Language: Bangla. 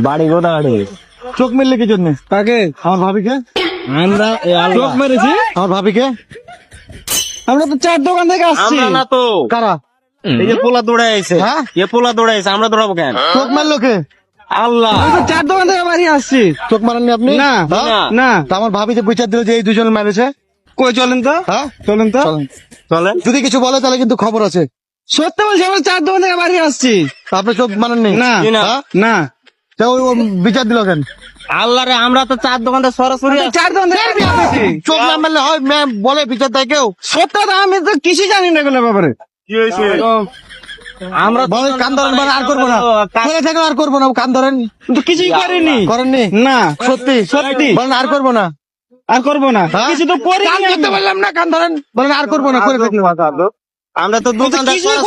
বাড়ি কোথায়? চোখ মেরলে কি জন্য? কাকে? আমার ভাবিকে। আমরা চোখ মেরেছি আমার ভাবিকে। আমরা তো চার দোকান থেকে আসছি। আমরা না তো। কারা? এই যে পোলা দৌড়ায় আইছে। হ্যাঁ? এ পোলা দৌড়ায় আইছে, আমরা দৌড়াবো কেন? চোখ মারলো কে? আল্লাহ। আমি তো চার দোকান থেকে বাড়ি আসছি। চোখ মারেননি আপনি? না, হ্যাঁ? না। না। তা আমার ভাবি যে বিচার দিল যে এই দুজন মেরেছে। কই চলেন তো, হ্যাঁ চলেন তো। চলেন। যদি কিছু বলে তাহলে কিন্তু খবর আছে। সত্যি বলছি, আমরা চার দোকান থেকে বাড়ি আসছি। আপনি চোখ মারেননি? না কি না? হ্যাঁ? না, তা ও বিচার দিল কেন? আল্লাহ রে, আমরা তো চার দোকানটা সরাসরি আমরা চার দোকান থেকে বাড়ি আসছি। চোখ না মারলে হয় ম্যাম বলে বিচার দেয় কেউ? সত্য কথা, আমি তো কিছু জানি না এগুলোর ব্যাপারে। আমরা বলে কান ধরেন, বলে আর করবো না। করে থাকলে আর করবো না, কান ধরেন। তো কিছুই করিনি। করেননি? না, সত্যি সত্যি। বলেন আর করবো না। আর করবো না। হ্যাঁ? কিছু তো করিনি কান আমি। ধরতে পারলাম না, কান ধরেন। বলেন আর করবো না, করে থাকলে। আমরা তো দোকানদার কিছুই